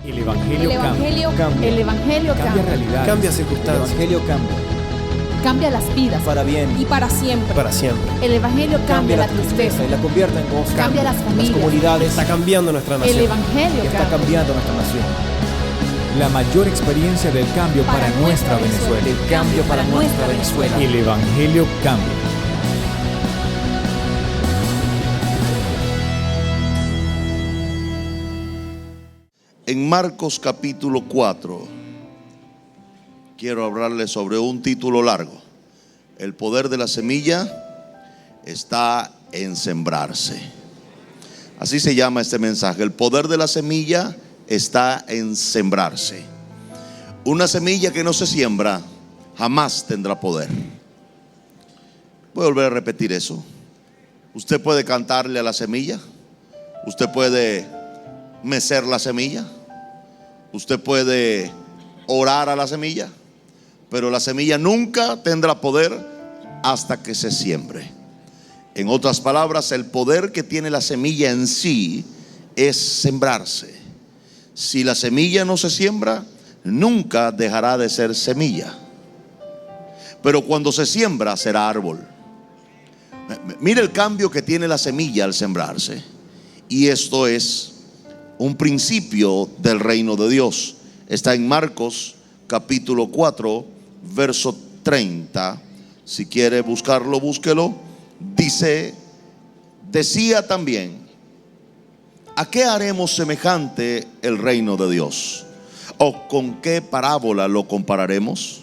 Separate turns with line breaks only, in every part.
El Evangelio cambia.
El Evangelio
Cambia
cambia.
realidades.
Cambia
El
circunstancias.
Evangelio cambia.
Cambia las vidas.
Para bien.
Y para siempre.
Para siempre.
El Evangelio cambia la tristeza.
y la convierte en gozo.
Cambia las
Las
familias.
comunidades.
Está cambiando nuestra
El
nación.
Evangelio
Está
cambia.
cambiando nuestra nación. La mayor experiencia del cambio para nuestra Venezuela.
El cambio para nuestra Venezuela.
El Evangelio cambia.
En Marcos capítulo 4, quiero hablarles sobre un título largo. El poder de la semilla está en sembrarse. Así se llama este mensaje. El poder de la semilla está en sembrarse. Una semilla que no se siembra jamás tendrá poder. Voy a volver a repetir eso. Usted puede cantarle a la semilla. Usted puede mecer la semilla. Usted puede orar a la semilla, pero la semilla nunca tendrá poder hasta que se siembre. En otras palabras, el poder que tiene la semilla en sí es sembrarse. Si la semilla no se siembra, nunca dejará de ser semilla. Pero cuando se siembra, será árbol. Mira el cambio que tiene la semilla al sembrarse. Y esto es un principio del reino de Dios. Está en Marcos capítulo 4, verso 30. Si quiere buscarlo, búsquelo. Dice, decía también: ¿a qué haremos semejante el reino de Dios? ¿O con qué parábola lo compararemos?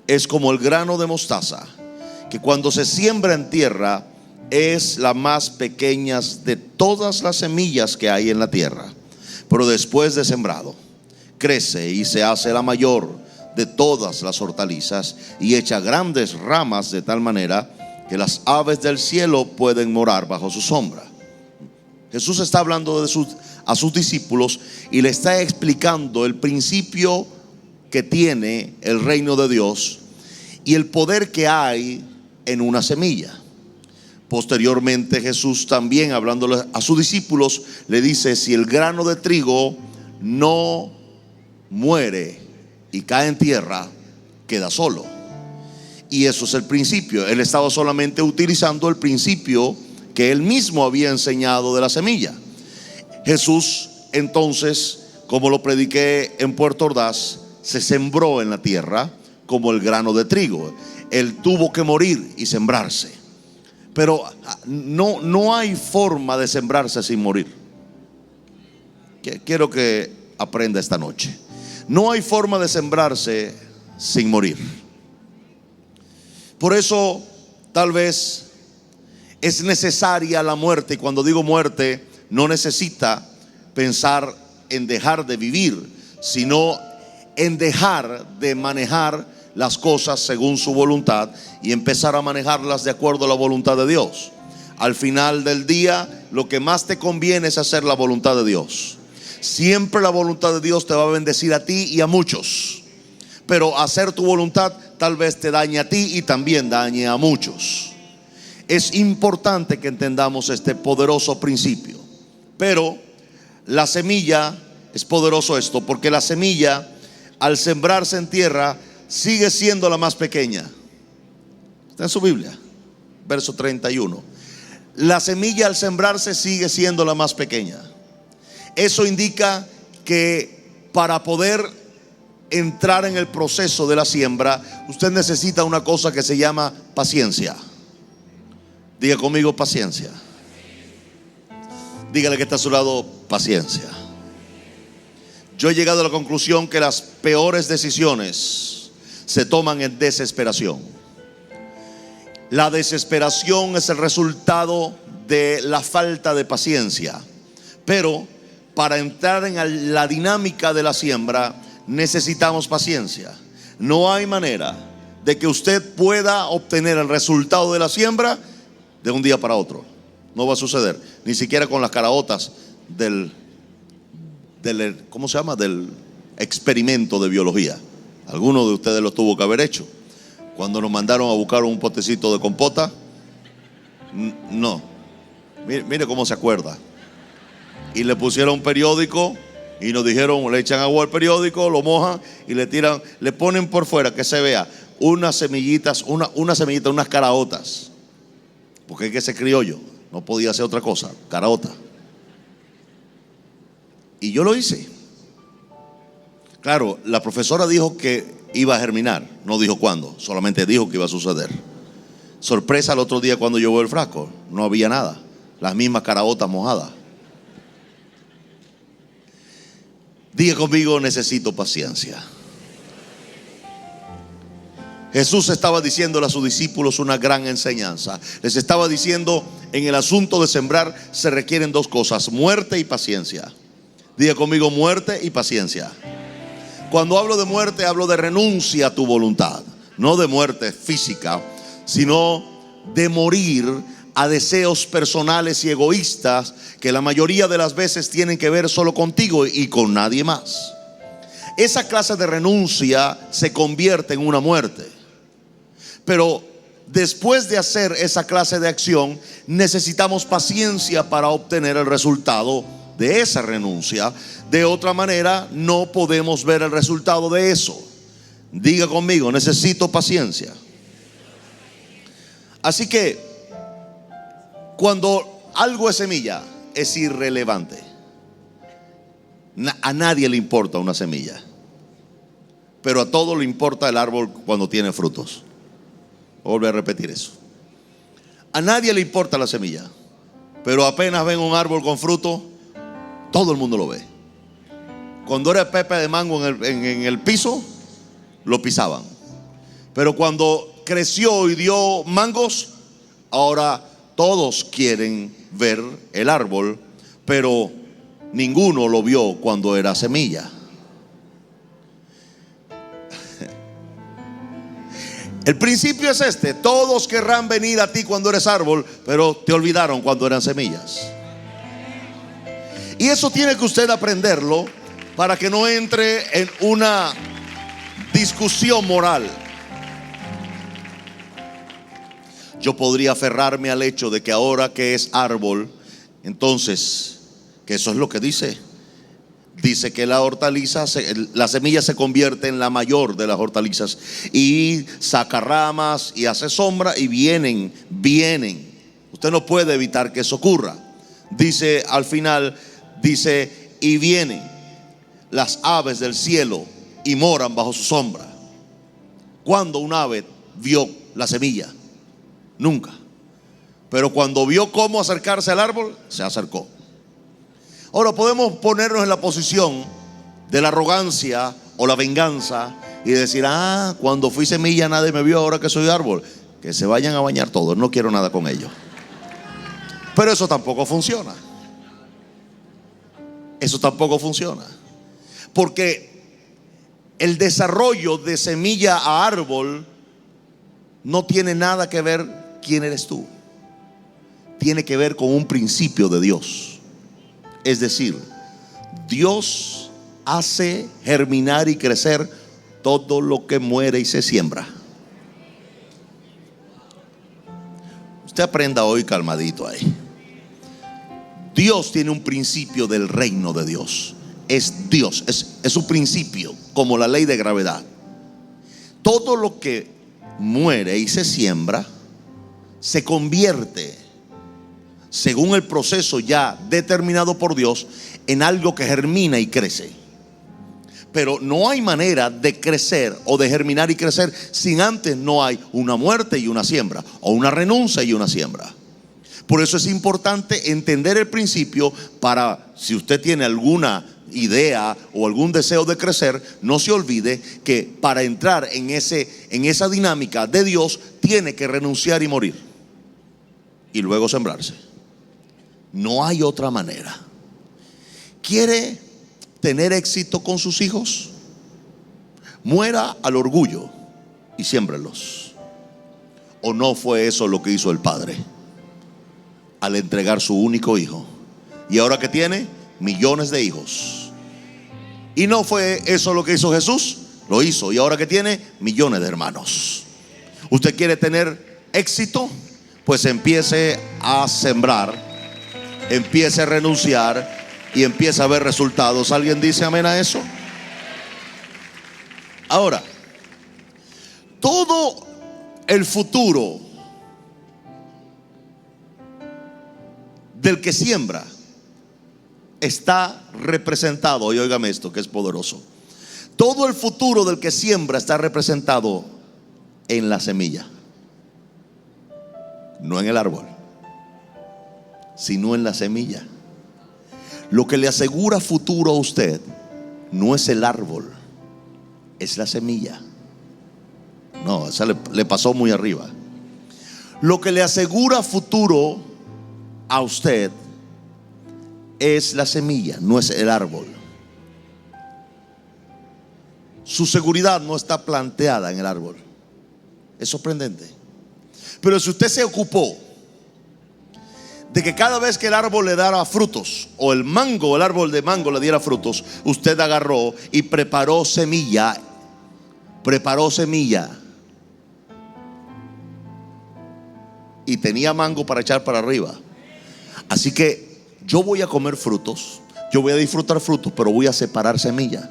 Es como el grano de mostaza, que cuando se siembra en tierra es la más pequeña de todas las semillas que hay en la tierra. Pero después de sembrado, crece y se hace la mayor de todas las hortalizas y echa grandes ramas de tal manera que las aves del cielo pueden morar bajo su sombra. Jesús está hablando a sus discípulos y le está explicando el principio que tiene el reino de Dios y el poder que hay en una semilla. Posteriormente Jesús también, hablándole a sus discípulos, le dice: si el grano de trigo no muere y cae en tierra, queda solo. Y eso es el principio. Él estaba solamente utilizando el principio que él mismo había enseñado de la semilla. Jesús entonces, como lo prediqué en Puerto Ordaz, se sembró en la tierra como el grano de trigo. Él tuvo que morir y sembrarse. Pero no hay forma de sembrarse sin morir. Quiero que aprenda esta noche. No hay forma de sembrarse sin morir. Por eso tal vez es necesaria la muerte. Y cuando digo muerte, no necesita pensar en dejar de vivir, sino en dejar de manejar las cosas según su voluntad y empezar a manejarlas de acuerdo a la voluntad de Dios. Al final del día, lo que más te conviene es hacer la voluntad de Dios. Siempre la voluntad de Dios te va a bendecir a ti y a muchos, pero hacer tu voluntad tal vez te dañe a ti y también dañe a muchos. Es importante que entendamos este poderoso principio. Pero la semilla, es poderoso esto, porque la semilla al sembrarse en tierra sigue siendo la más pequeña. Está en su Biblia, verso 31. La semilla al sembrarse sigue siendo la más pequeña. Eso indica que para poder entrar en el proceso de la siembra, usted necesita una cosa que se llama paciencia. Diga conmigo: paciencia. Dígale que está a su lado: paciencia. Yo he llegado a la conclusión que las peores decisiones se toman en desesperación. La desesperación es el resultado de la falta de paciencia. Pero para entrar en la dinámica de la siembra necesitamos paciencia. No hay manera de que usted pueda obtener el resultado de la siembra de un día para otro. No va a suceder, ni siquiera con las caraotas del ¿cómo se llama? Del experimento de biología. Alguno de ustedes lo tuvo que haber hecho. Cuando nos mandaron a buscar un potecito de compota, no. Mire cómo se acuerda. Y le pusieron un periódico Y nos dijeron, le echan agua al periódico, lo mojan y le tiran, le ponen por fuera que se vea unas semillitas, unas caraotas. Porque es que ese criollo no podía hacer otra cosa, caraota. Y yo lo hice. Claro, la profesora dijo que iba a germinar, no dijo cuándo, solamente dijo que iba a suceder. Sorpresa el otro día cuando yo veo el frasco, no había nada, las mismas caraotas mojadas. Diga conmigo, necesito paciencia. Jesús estaba diciéndole a sus discípulos una gran enseñanza. Les estaba diciendo, en el asunto de sembrar se requieren dos cosas: muerte y paciencia. Diga conmigo, muerte y paciencia. Cuando hablo de muerte, hablo de renuncia a tu voluntad. No de muerte física, sino de morir a deseos personales y egoístas que la mayoría de las veces tienen que ver solo contigo y con nadie más. Esa clase de renuncia se convierte en una muerte. Pero después de hacer esa clase de acción, necesitamos paciencia para obtener el resultado de esa renuncia. De otra manera, no podemos ver el resultado de eso. Diga conmigo, necesito paciencia. Así que cuando algo es semilla, es irrelevante. A nadie le importa una semilla, pero a todo le importa el árbol cuando tiene frutos. Vuelvo a repetir eso. A nadie le importa la semilla, pero apenas ven un árbol con fruto, todo el mundo lo ve. Cuando era pepe de mango en el piso, lo pisaban. Pero cuando creció y dio mangos, ahora todos quieren ver el árbol, pero ninguno lo vio cuando era semilla. El principio es este: todos querrán venir a ti cuando eres árbol, pero te olvidaron cuando eran semillas. Y eso tiene que usted aprenderlo para que no entre en una discusión moral. Yo podría aferrarme al hecho de que ahora que es árbol, entonces, que eso es lo que dice. Dice que la hortaliza, la semilla se convierte en la mayor de las hortalizas y saca ramas y hace sombra y vienen. Usted no puede evitar que eso ocurra. Dice al final, dice, y vienen las aves del cielo y moran bajo su sombra. ¿Cuándo un ave vio la semilla? Nunca. Pero cuando vio cómo acercarse al árbol, se acercó. Ahora podemos ponernos en la posición de la arrogancia o la venganza y decir: cuando fui semilla nadie me vio, ahora que soy árbol, que se vayan a bañar todos, no quiero nada con ellos. Pero eso tampoco funciona. Eso tampoco funciona. Porque el desarrollo de semilla a árbol no tiene nada que ver quién eres tú. Tiene que ver con un principio de Dios. Es decir, Dios hace germinar y crecer todo lo que muere y se siembra. Usted aprenda hoy calmadito ahí. Dios tiene un principio del reino de Dios. Es Dios, es su principio, como la ley de gravedad. Todo lo que muere y se siembra se convierte, según el proceso ya determinado por Dios, en algo que germina y crece. Pero no hay manera de crecer o de germinar y crecer sin antes no hay una muerte y una siembra, o una renuncia y una siembra. Por eso es importante entender el principio para, si usted tiene alguna idea o algún deseo de crecer, no se olvide que para entrar en esa dinámica de Dios tiene que renunciar y morir y luego sembrarse. No hay otra manera. ¿Quiere tener éxito con sus hijos? Muera al orgullo y siémbrelos. ¿O no fue eso lo que hizo el padre al entregar su único hijo? Y ahora que tiene millones de hijos. ¿Y no fue eso lo que hizo Jesús? Lo hizo, y ahora que tiene millones de hermanos. ¿Usted quiere tener éxito? Pues empiece a sembrar, empiece a renunciar y empieza a ver resultados. ¿Alguien dice amén a eso? Ahora, todo el futuro del que siembra está representado, y óigame esto que es poderoso, todo el futuro del que siembra está representado en la semilla, no en el árbol, sino en la semilla. Lo que le asegura futuro a usted no es el árbol, es la semilla. No, esa le pasó muy arriba. Lo que le asegura futuro a usted es la semilla, no es el árbol. Su seguridad no está planteada en el árbol. Es sorprendente. Pero si usted se ocupó de que cada vez que el árbol le diera frutos, o el árbol de mango le diera frutos, usted agarró y preparó semilla. Y tenía mango para echar para arriba. Así que yo voy a comer frutos, yo voy a disfrutar frutos, pero voy a separar semilla.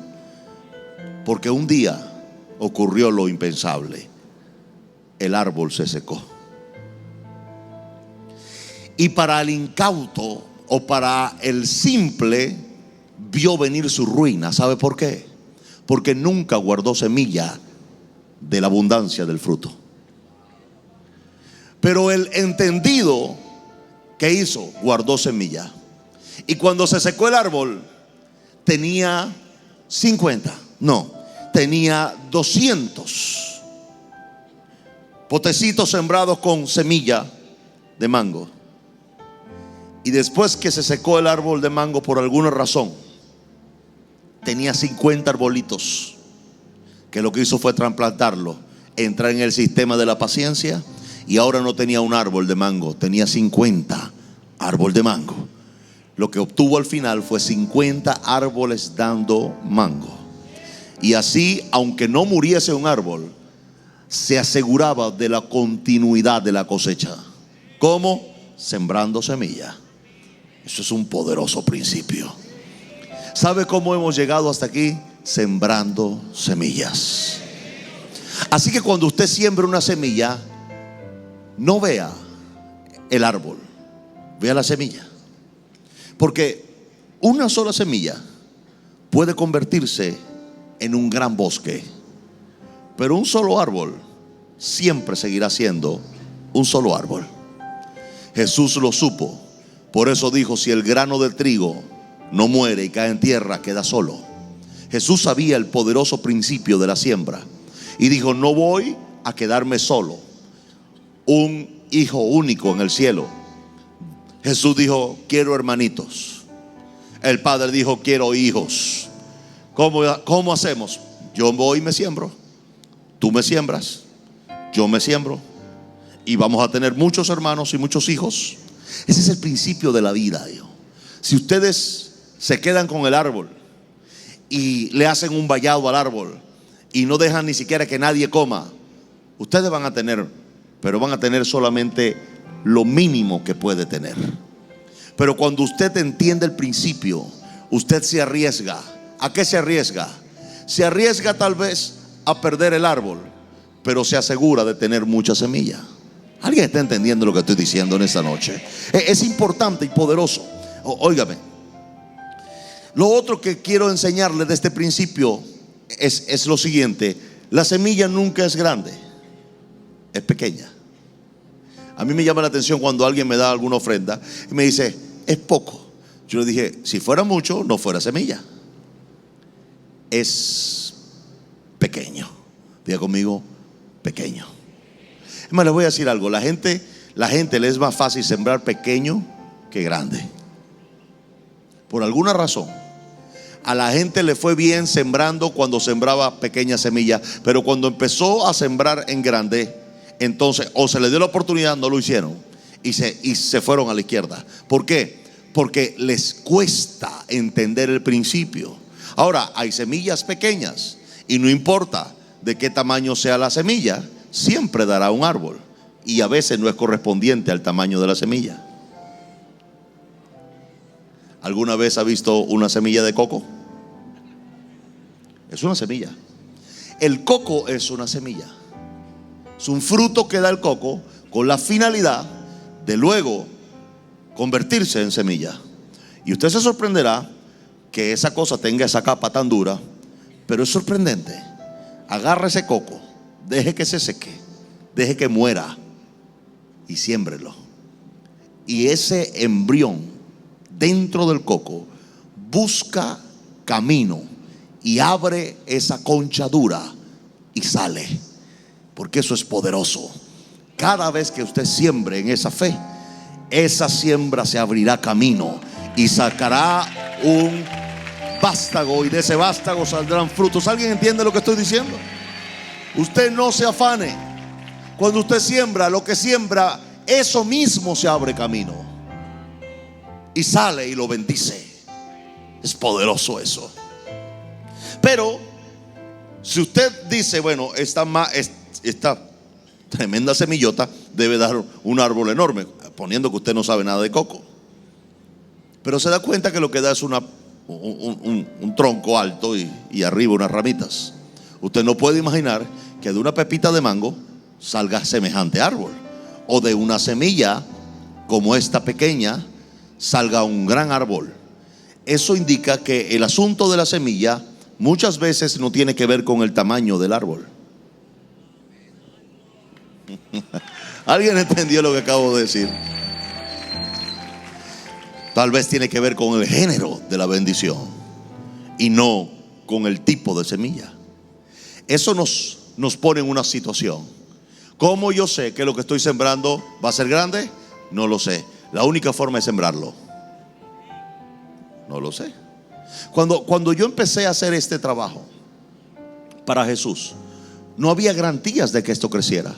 Porque un día ocurrió lo impensable. El árbol se secó. Y para el incauto o para el simple vio venir su ruina. ¿Sabe por qué? Porque nunca guardó semilla de la abundancia del fruto. Pero el entendido, ¿qué hizo? Guardó semilla. Y cuando se secó el árbol, tenía 50, no, tenía 200 potecitos sembrados con semilla de mango. Y después que se secó el árbol de mango por alguna razón, tenía 50 arbolitos, que lo que hizo fue trasplantarlo, entrar en el sistema de la paciencia, y ahora no tenía un árbol de mango, tenía 50 árboles de mango. Lo que obtuvo al final fue 50 árboles dando mango. Y así, aunque no muriese un árbol, se aseguraba de la continuidad de la cosecha. ¿Cómo? Sembrando semilla. Eso es un poderoso principio. ¿Sabe cómo hemos llegado hasta aquí? Sembrando semillas. Así que cuando usted siembra una semilla, no vea el árbol, vea la semilla. Porque una sola semilla puede convertirse en un gran bosque, pero un solo árbol siempre seguirá siendo un solo árbol. Jesús lo supo. Por eso dijo: si el grano de trigo no muere y cae en tierra, queda solo. Jesús sabía el poderoso principio de la siembra y dijo: no voy a quedarme solo, un hijo único en el cielo. Jesús dijo: quiero hermanitos. El Padre dijo: quiero hijos. ¿Cómo hacemos? Yo voy y me siembro, tú me siembras, yo me siembro, y vamos a tener muchos hermanos y muchos hijos. Ese es el principio de la vida, hijo. Si ustedes se quedan con el árbol y le hacen un vallado al árbol y no dejan ni siquiera que nadie coma, ustedes van a tener, pero van a tener solamente lo mínimo que puede tener. Pero cuando usted entiende el principio, usted se arriesga. ¿A qué se arriesga? Se arriesga tal vez a perder el árbol, pero se asegura de tener mucha semilla. ¿Alguien está entendiendo lo que estoy diciendo en esta noche? Es importante y poderoso. Óigame, lo otro que quiero enseñarle de este principio es lo siguiente: la semilla nunca es grande, es pequeña. A mí me llama la atención cuando alguien me da alguna ofrenda y me dice: es poco. Yo le dije: si fuera mucho, no fuera semilla. Es pequeño. Diga conmigo: pequeño. Es más, les voy a decir algo. La gente le es más fácil sembrar pequeño que grande. Por alguna razón, a la gente le fue bien sembrando cuando sembraba pequeña semilla, pero cuando empezó a sembrar en grande, entonces o se le dio la oportunidad, no lo hicieron, y se fueron a la izquierda. ¿Por qué? Porque les cuesta entender el principio. Ahora, hay semillas pequeñas y no importa de qué tamaño sea la semilla, siempre dará un árbol, y a veces no es correspondiente al tamaño de la semilla. ¿Alguna vez ha visto una semilla de coco? Es una semilla. El coco es una semilla. Es un fruto que da el coco con la finalidad de luego convertirse en semilla. Y usted se sorprenderá que esa cosa tenga esa capa tan dura, pero es sorprendente. Agarre ese coco, deje que se seque, deje que muera y siémbrelo. Y ese embrión dentro del coco busca camino y abre esa concha dura y sale, porque eso es poderoso. Cada vez que usted siembre en esa fe, esa siembra se abrirá camino y sacará un vástago, y de ese vástago saldrán frutos. ¿Alguien entiende lo que estoy diciendo? Usted no se afane. Cuando usted siembra, lo que siembra, eso mismo se abre camino y sale y lo bendice. Es poderoso eso. Pero si usted dice, bueno, esta tremenda semillota debe dar un árbol enorme, poniendo que usted no sabe nada de coco, pero se da cuenta que lo que da es un tronco alto y arriba unas ramitas. Usted no puede imaginar que de una pepita de mango salga semejante árbol, o de una semilla como esta pequeña salga un gran árbol. Eso indica que el asunto de la semilla muchas veces no tiene que ver con el tamaño del árbol. ¿Alguien entendió lo que acabo de decir? Tal vez tiene que ver con el género de la bendición y no con el tipo de semilla. Eso nos pone en una situación. ¿Cómo yo sé que lo que estoy sembrando va a ser grande? No lo sé. La única forma es sembrarlo. No lo sé. Cuando yo empecé a hacer este trabajo para Jesús, no había garantías de que esto creciera.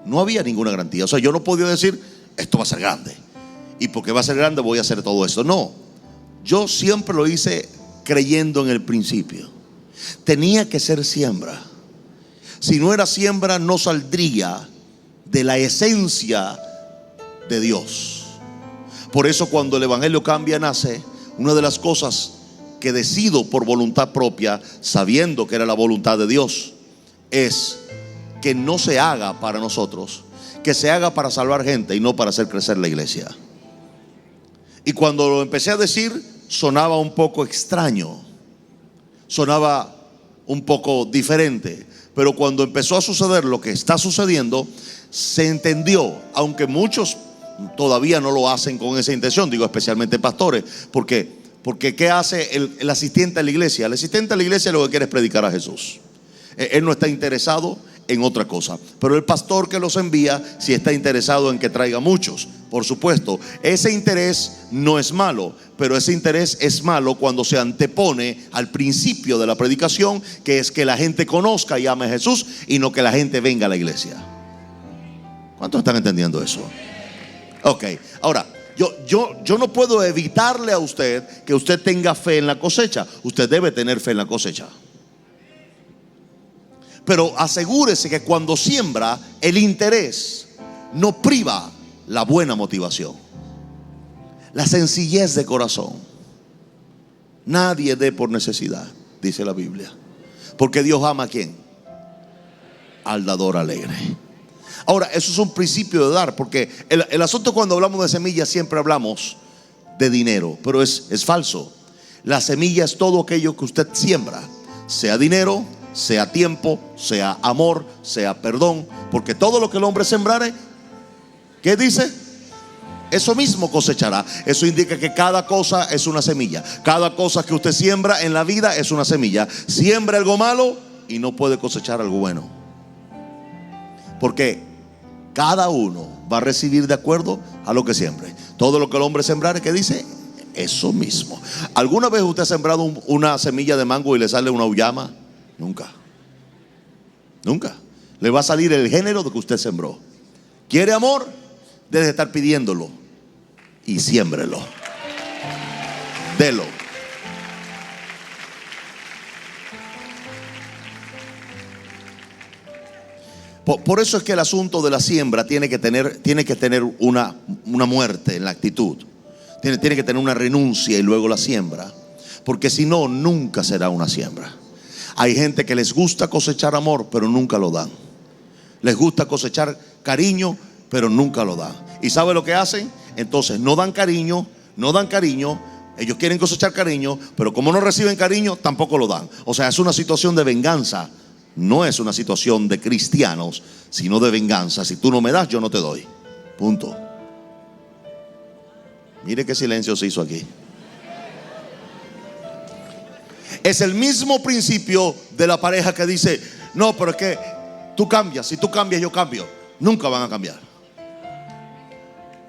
No había ninguna garantía. O sea, yo no podía decir, esto va a ser grande, y porque va a ser grande voy a hacer todo esto. No, yo siempre lo hice creyendo en el principio. Tenía que ser siembra. Si no era siembra, no saldría de la esencia de Dios. Por eso cuando el Evangelio Cambia nace, una de las cosas que decido por voluntad propia, sabiendo que era la voluntad de Dios, es que no se haga para nosotros, que se haga para salvar gente y no para hacer crecer la iglesia. Y cuando lo empecé a decir, sonaba un poco extraño, sonaba un poco diferente. Pero cuando empezó a suceder lo que está sucediendo, se entendió, aunque muchos todavía no lo hacen con esa intención, digo especialmente pastores, porque ¿qué hace el asistente a la iglesia? El asistente a la iglesia lo que quiere es predicar a Jesús. Él no está interesado en otra cosa. Pero el pastor que los envía sí está interesado en que traiga muchos. Por supuesto, ese interés no es malo, pero ese interés es malo cuando se antepone al principio de la predicación, que es que la gente conozca y ame a Jesús, y no que la gente venga a la iglesia. ¿Cuántos están entendiendo eso? Ok, ahora yo no puedo evitarle a usted que usted tenga fe en la cosecha. Usted debe tener fe en la cosecha. Pero asegúrese que cuando siembra, el interés no priva la buena motivación, la sencillez de corazón. Nadie dé por necesidad, dice la Biblia, porque Dios ama ¿a quién? Al dador alegre. Ahora, eso es un principio de dar, porque el asunto cuando hablamos de semillas siempre hablamos de dinero, pero es falso. La semilla es todo aquello que usted siembra, sea dinero, sea tiempo, sea amor, sea perdón, porque todo lo que el hombre sembrare, ¿qué dice? Eso mismo cosechará. Eso indica que cada cosa es una semilla. Cada cosa que usted siembra en la vida es una semilla. Siembra algo malo y no puede cosechar algo bueno, porque cada uno va a recibir de acuerdo a lo que siembre. Todo lo que el hombre sembrare, ¿qué dice? Eso mismo. ¿Alguna vez usted ha sembrado una semilla de mango y le sale una uyama? Nunca. Nunca. Le va a salir el género de que usted sembró. ¿Quiere amor? Debe estar pidiéndolo y siémbrelo. Delo. Por eso es que el asunto de la siembra tiene que tener una muerte en la actitud. Tiene que tener una renuncia y luego la siembra, porque si no, nunca será una siembra. Hay gente que les gusta cosechar amor, pero nunca lo dan. Les gusta cosechar cariño, pero nunca lo dan. ¿Y sabe lo que hacen? Entonces no dan cariño. Ellos quieren cosechar cariño, pero como no reciben cariño, tampoco lo dan. O sea, es una situación de venganza. No es una situación de cristianos, sino de venganza. Si tú no me das, yo no te doy. Punto. Mire qué silencio se hizo aquí. Es el mismo principio de la pareja que dice: no, pero es que tú cambias. Si tú cambias, yo cambio. Nunca van a cambiar,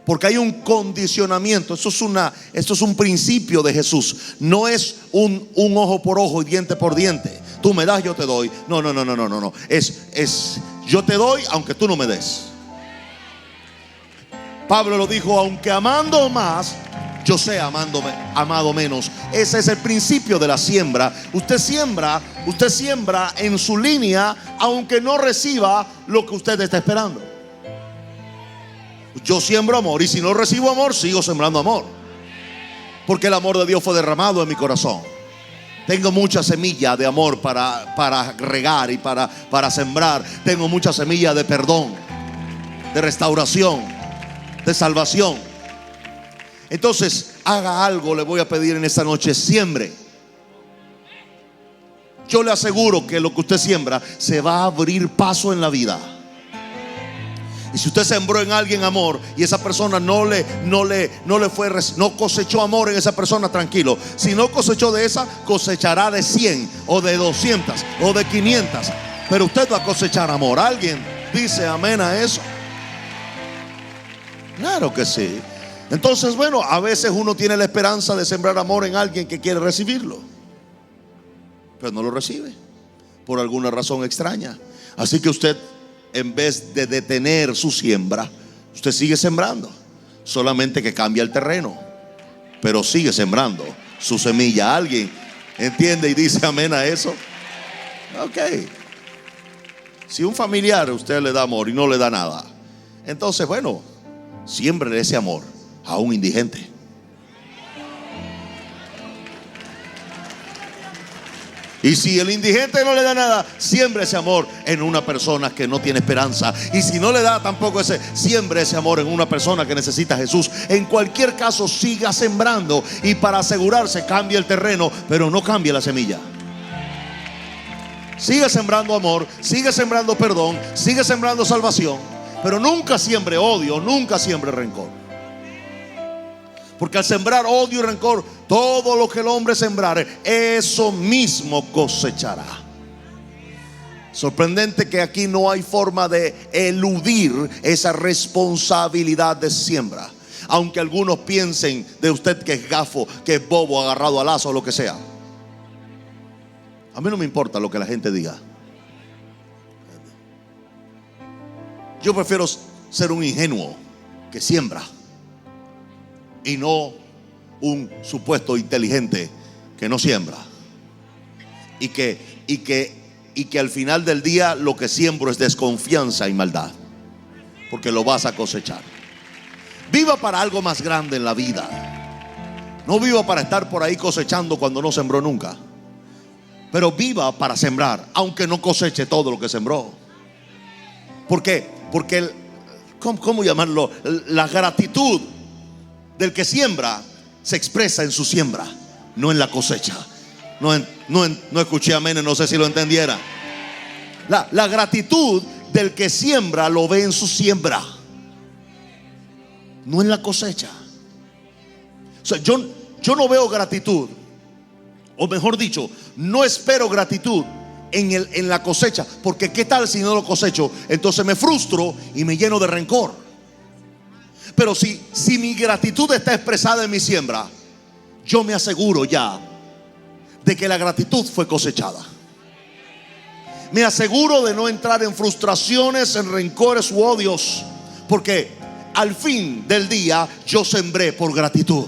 porque hay un condicionamiento. Esto es un principio de Jesús. No es un ojo por ojo y diente por diente. Tú me das, yo te doy. No. Es yo te doy aunque tú no me des. Pablo lo dijo: aunque amando más, yo sé amado menos. Ese es el principio de la siembra. Usted siembra en su línea, aunque no reciba lo que usted está esperando. Yo siembro amor, y si no recibo amor, sigo sembrando amor, porque el amor de Dios fue derramado en mi corazón. Tengo mucha semilla de amor para regar y para sembrar. Tengo mucha semilla de perdón, de restauración, de salvación. Entonces, haga algo, le voy a pedir en esta noche: siembre. Yo le aseguro que lo que usted siembra se va a abrir paso en la vida. Y si usted sembró en alguien amor y esa persona no cosechó amor en esa persona, tranquilo. Si no cosechó de esa, cosechará de 100 o de 200 o de 500. Pero usted va a cosechar amor. ¿Alguien dice amén a eso? Claro que sí. Entonces, bueno, a veces uno tiene la esperanza de sembrar amor en alguien que quiere recibirlo, pero no lo recibe por alguna razón extraña. Así que usted, en vez de detener su siembra, usted sigue sembrando, solamente que cambia el terreno, pero sigue sembrando su semilla. ¿Alguien entiende y dice amén a eso? Ok. Si un familiar usted le da amor y no le da nada, entonces, bueno, siembre ese amor a un indigente. Y si el indigente no le da nada, siembre ese amor en una persona que no tiene esperanza. Y si no le da tampoco siembre ese amor en una persona que necesita a Jesús. En cualquier caso, siga sembrando, y para asegurarse, cambie el terreno, pero no cambie la semilla. Sigue sembrando amor, sigue sembrando perdón, sigue sembrando salvación, pero nunca siembre odio, nunca siembre rencor. Porque al sembrar odio y rencor, todo lo que el hombre sembrare, eso mismo cosechará. Sorprendente que aquí no hay forma de eludir esa responsabilidad de siembra. Aunque algunos piensen de usted que es gafo, que es bobo, agarrado al lazo o lo que sea. A mí no me importa lo que la gente diga. Yo prefiero ser un ingenuo que siembra, y no un supuesto inteligente que no siembra. Y que al final del día lo que siembro es desconfianza y maldad, porque lo vas a cosechar. Viva para algo más grande en la vida. No viva para estar por ahí cosechando cuando no sembró nunca. Pero viva para sembrar, aunque no coseche todo lo que sembró. ¿Por qué? Porque ¿cómo llamarlo? La gratitud del que siembra se expresa en su siembra, no en la cosecha. No escuché amén, no sé si lo entendiera. La gratitud del que siembra lo ve en su siembra, no en la cosecha. O sea, yo no veo gratitud, o mejor dicho, no espero gratitud en la cosecha, porque ¿qué tal si no lo cosecho? Entonces me frustro y me lleno de rencor. Pero si mi gratitud está expresada en mi siembra, yo me aseguro ya de que la gratitud fue cosechada. Me aseguro de no entrar en frustraciones, en rencores u odios, porque al fin del día yo sembré por gratitud.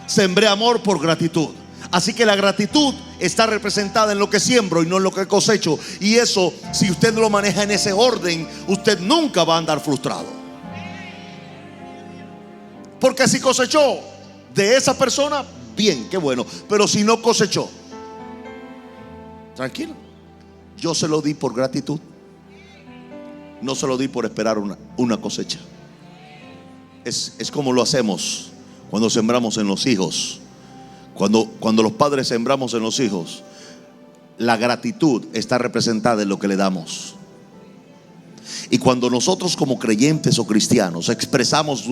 Sembré amor por gratitud. Así que la gratitud está representada en lo que siembro y no en lo que cosecho. Y eso, si usted lo maneja en ese orden, usted nunca va a andar frustrado. Porque si cosechó de esa persona, bien, qué bueno. Pero si no cosechó, tranquilo. Yo se lo di por gratitud. No se lo di por esperar una cosecha. Es como lo hacemos cuando sembramos en los hijos. Cuando los padres sembramos en los hijos, la gratitud está representada en lo que le damos. Y cuando nosotros como creyentes o cristianos expresamos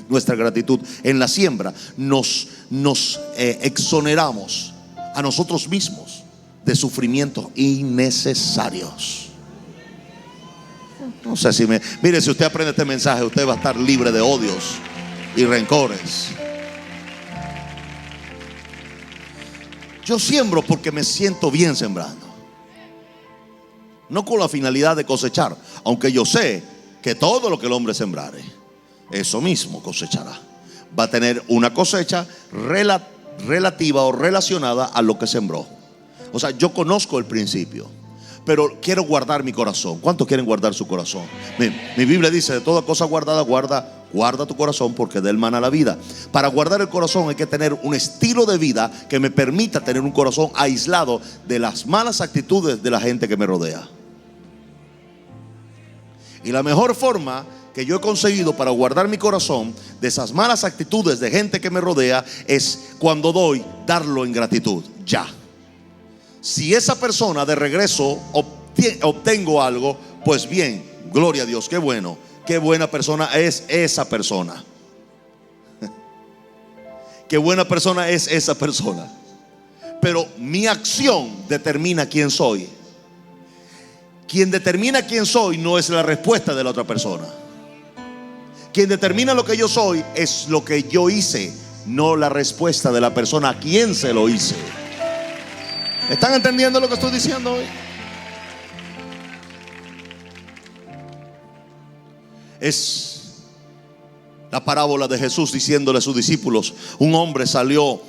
nuestra gratitud en la siembra, nos exoneramos a nosotros mismos de sufrimientos innecesarios. No sé si mire, si usted aprende este mensaje, usted va a estar libre de odios y rencores. Yo siembro porque me siento bien sembrando, no con la finalidad de cosechar, aunque yo sé que todo lo que el hombre sembrare, eso mismo cosechará. Va a tener una cosecha relativa o relacionada a lo que sembró. O sea, yo conozco el principio, pero quiero guardar mi corazón. ¿Cuántos quieren guardar su corazón? Mi Biblia dice: de toda cosa guardada, guarda tu corazón, porque de él mana la vida. Para guardar el corazón hay que tener un estilo de vida que me permita tener un corazón aislado de las malas actitudes de la gente que me rodea. Y la mejor forma que yo he conseguido para guardar mi corazón de esas malas actitudes de gente que me rodea es cuando doy, darlo en gratitud. Ya. Si esa persona de regreso obtengo algo, pues bien, gloria a Dios, qué bueno, qué buena persona es esa persona. Qué buena persona es esa persona. Pero mi acción determina quién soy. Quien determina quién soy no es la respuesta de la otra persona. Quien determina lo que yo soy es lo que yo hice, no la respuesta de la persona a quien se lo hice. ¿Están entendiendo lo que estoy diciendo hoy? Es la parábola de Jesús diciéndole a sus discípulos: un hombre salió,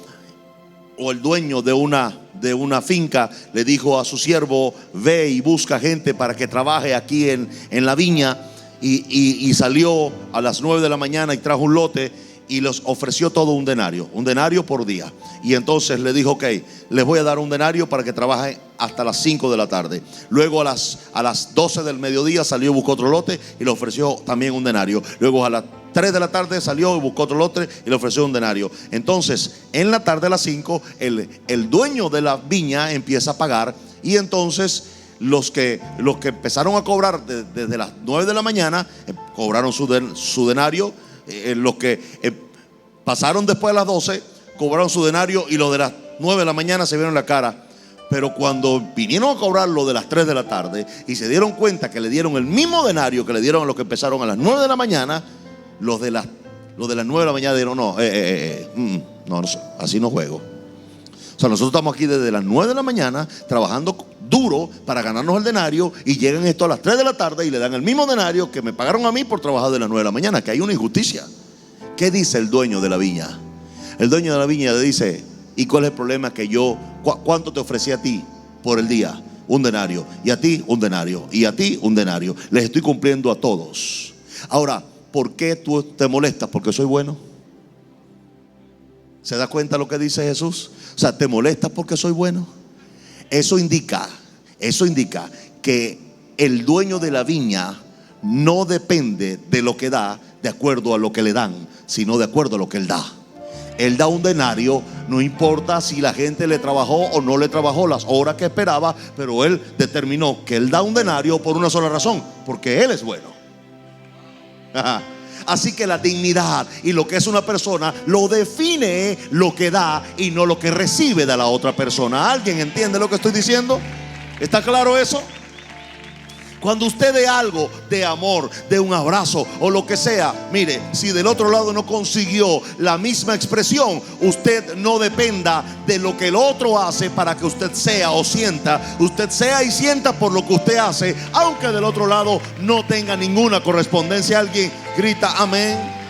o el dueño de una finca le dijo a su siervo: ve y busca gente para que trabaje aquí en la viña. Y salió a las 9 de la mañana y trajo un lote y les ofreció todo un denario por día. Y entonces le dijo: ok, les voy a dar un denario para que trabajen hasta las 5 de la tarde. Luego a las 12 del mediodía salió y buscó otro lote y le ofreció también un denario. Luego a las 3 de la tarde salió y buscó otro lote y le ofreció un denario. Entonces en la tarde a las 5 el dueño de la viña empieza a pagar. Y entonces los que empezaron a cobrar desde las 9 de la mañana cobraron su denario. Los que pasaron después de las 12 cobraron su denario, y los de las 9 de la mañana se vieron la cara. Pero cuando vinieron a cobrar lo de las 3 de la tarde y se dieron cuenta que le dieron el mismo denario que le dieron a los que empezaron a las 9 de la mañana, los de las 9 de la mañana dijeron: no, así no juego. O sea, nosotros estamos aquí desde las 9 de la mañana trabajando duro para ganarnos el denario, y llegan esto a las 3 de la tarde y le dan el mismo denario que me pagaron a mí por trabajar de las 9 de la mañana. Que hay una injusticia. ¿Qué dice el dueño de la viña? El dueño de la viña le dice: ¿y cuál es el problema? Que yo, ¿cuánto te ofrecí a ti por el día? Un denario. Y a ti un denario. Y a ti un denario. Les estoy cumpliendo a todos. Ahora, ¿por qué tú te molestas? Porque soy bueno. ¿Se da cuenta lo que dice Jesús? O sea, ¿te molestas porque soy bueno? Eso indica que el dueño de la viña no depende de lo que da de acuerdo a lo que le dan, sino de acuerdo a lo que él da. Él da un denario, no importa si la gente le trabajó o no le trabajó las horas que esperaba, pero él determinó que él da un denario por una sola razón: porque él es bueno. Así que la dignidad y lo que es una persona lo define lo que da y no lo que recibe de la otra persona. ¿Alguien entiende lo que estoy diciendo? ¿Está claro eso? Cuando usted dé algo de amor, de un abrazo o lo que sea, mire, si del otro lado no consiguió la misma expresión, usted no dependa de lo que el otro hace para que usted sea o sienta. Usted sea y sienta por lo que usted hace, aunque del otro lado no tenga ninguna correspondencia. Alguien grita amén.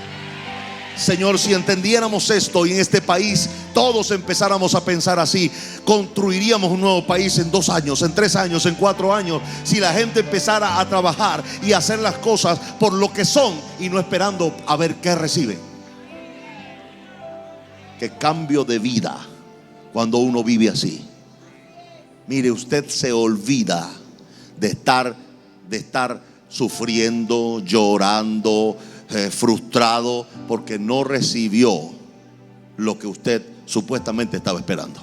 Señor, si entendiéramos esto y en este país todos empezáramos a pensar así, construiríamos un nuevo país en 2 años, en 3 años, en 4 años. Si la gente empezara a trabajar y a hacer las cosas por lo que son y no esperando a ver qué recibe. qué cambio de vida cuando uno vive así. Mire, usted se olvida de estar sufriendo, llorando, frustrado porque no recibió lo que usted supuestamente estaba esperando.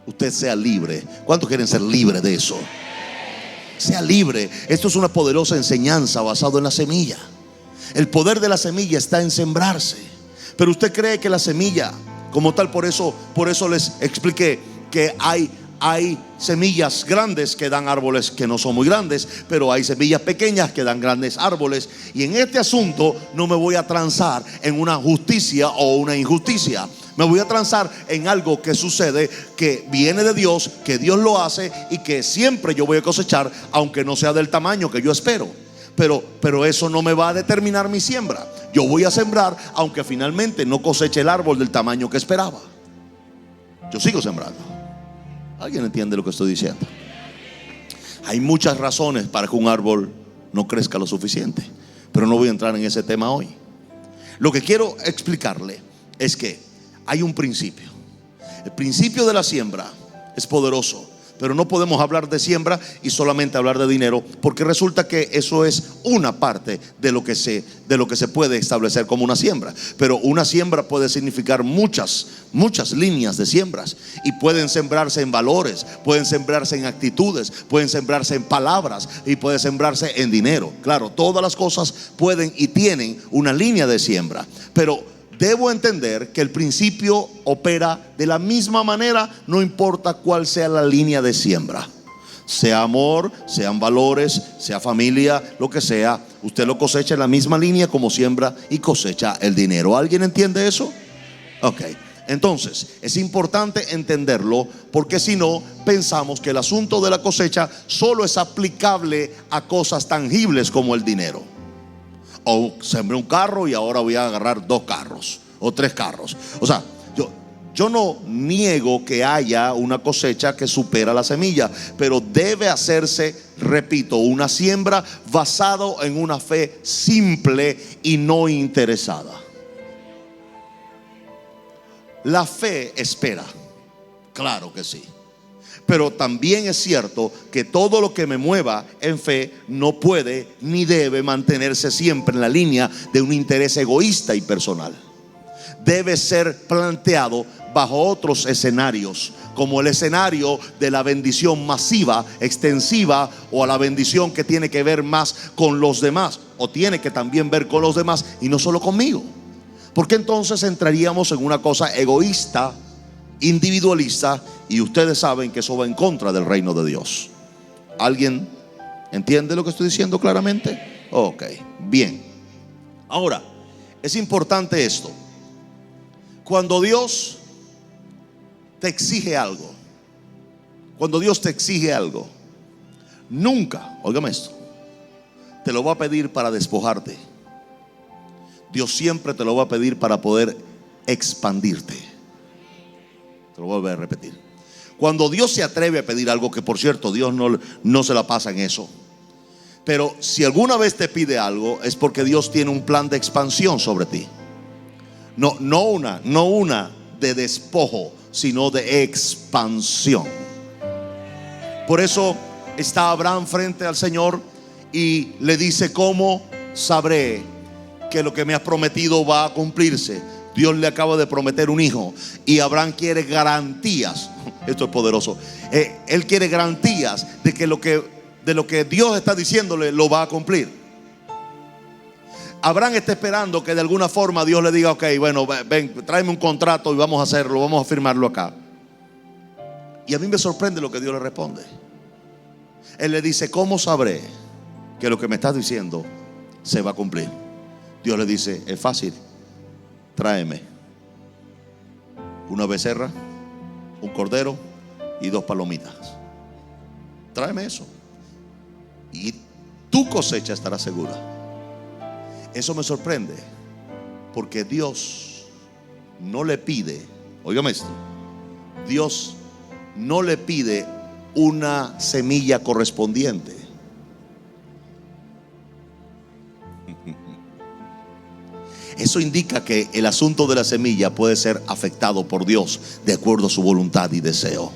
Usted sea libre. ¿Cuántos quieren ser libres de eso? Sea libre. Esto es una poderosa enseñanza basada en la semilla. El poder de la semilla está en sembrarse. Pero usted cree que la semilla como tal, por eso les expliqué que hay semillas grandes que dan árboles que no son muy grandes, pero hay semillas pequeñas que dan grandes árboles. Y en este asunto no me voy a transar en una justicia o una injusticia. Me voy a transar en algo que sucede, que viene de Dios, que Dios lo hace y que siempre yo voy a cosechar, aunque no sea del tamaño que yo espero. Pero eso no me va a determinar mi siembra. Yo voy a sembrar aunque finalmente no coseche el árbol del tamaño que esperaba. Yo sigo sembrando. ¿Alguien entiende lo que estoy diciendo? Hay muchas razones para que un árbol no crezca lo suficiente, pero no voy a entrar en ese tema hoy. Lo que quiero explicarle es que hay un principio. El principio de la siembra es poderoso, pero no podemos hablar de siembra y solamente hablar de dinero, porque resulta que eso es una parte de lo que se puede establecer como una siembra. Pero una siembra puede significar muchas líneas de siembras, y pueden sembrarse en valores, pueden sembrarse en actitudes, pueden sembrarse en palabras y puede sembrarse en dinero. Claro, todas las cosas pueden y tienen una línea de siembra, pero debo entender que el principio opera de la misma manera, no importa cuál sea la línea de siembra. Sea amor, sean valores, sea familia, lo que sea, usted lo cosecha en la misma línea como siembra y cosecha el dinero. ¿Alguien entiende eso? Ok, entonces es importante entenderlo, porque si no, pensamos que el asunto de la cosecha solo es aplicable a cosas tangibles como el dinero. O sembré un carro y ahora voy a agarrar 2 carros o 3 carros. O sea, yo no niego que haya una cosecha que supera la semilla, pero debe hacerse, repito, una siembra basado en una fe simple y no interesada. La fe espera, claro que sí. Pero también es cierto que todo lo que me mueva en fe no puede ni debe mantenerse siempre en la línea de un interés egoísta y personal. Debe ser planteado bajo otros escenarios, como el escenario de la bendición masiva, extensiva, o a la bendición que tiene que ver más con los demás, o tiene que también ver con los demás y no solo conmigo. Porque entonces entraríamos en una cosa egoísta, individualista, y ustedes saben que eso va en contra del reino de Dios. ¿Alguien entiende lo que estoy diciendo claramente? Ok, bien. Ahora, es importante esto. Cuando Dios te exige algo, nunca, óigame esto, te lo va a pedir para despojarte. Dios siempre te lo va a pedir para poder expandirte. Te lo voy a volver a repetir. Cuando Dios se atreve a pedir algo, que por cierto Dios no se la pasa en eso, pero si alguna vez te pide algo, es porque Dios tiene un plan de expansión sobre ti. No una de despojo, sino de expansión. Por eso está Abraham frente al Señor y le dice: ¿cómo sabré que lo que me has prometido va a cumplirse? Dios le acaba de prometer un hijo y Abraham quiere garantías. Esto es poderoso. Él quiere garantías de que lo que Dios está diciéndole lo va a cumplir. Abraham está esperando que de alguna forma Dios le diga: ok, bueno, ven, tráeme un contrato y vamos a hacerlo, vamos a firmarlo acá. Y a mí me sorprende lo que Dios le responde. Él le dice: ¿cómo sabré que lo que me estás diciendo se va a cumplir? Dios le dice: es fácil. Tráeme una becerra, un cordero y 2 palomitas. Tráeme eso y tu cosecha estará segura. Eso me sorprende, porque Dios no le pide, óigame esto, Dios no le pide una semilla correspondiente. Eso indica que el asunto de la semilla puede ser afectado por Dios de acuerdo a su voluntad y deseo.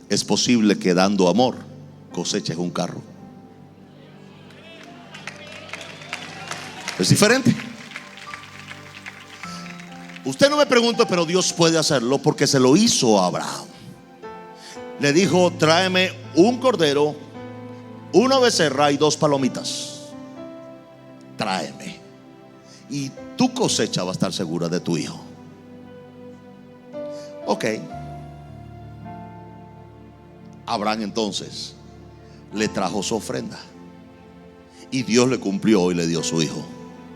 Es posible que dando amor coseches un carro. Es diferente. Usted no me pregunte, pero Dios puede hacerlo porque se lo hizo a Abraham. Le dijo: tráeme un cordero, una becerra y 2 palomitas. Tráeme, y tu cosecha va a estar segura de tu hijo. Ok. Abraham entonces le trajo su ofrenda y Dios le cumplió y le dio su hijo.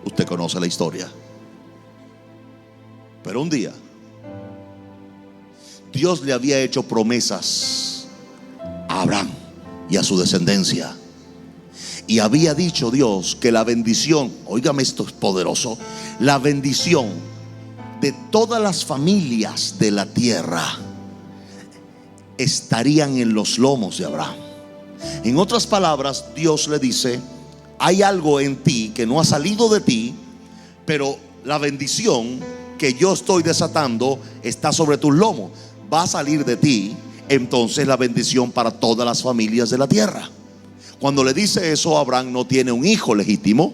Usted conoce la historia. Pero un día Dios le había hecho promesas a Abraham y a su descendencia. Y había dicho Dios que la bendición, óigame, esto es poderoso, la bendición de todas las familias de la tierra estarían en los lomos de Abraham. En otras palabras, Dios le dice: hay algo en ti que no ha salido de ti, pero la bendición que yo estoy desatando está sobre tus lomos. Va a salir de ti entonces la bendición para todas las familias de la tierra. Cuando le dice eso, Abraham no tiene un hijo legítimo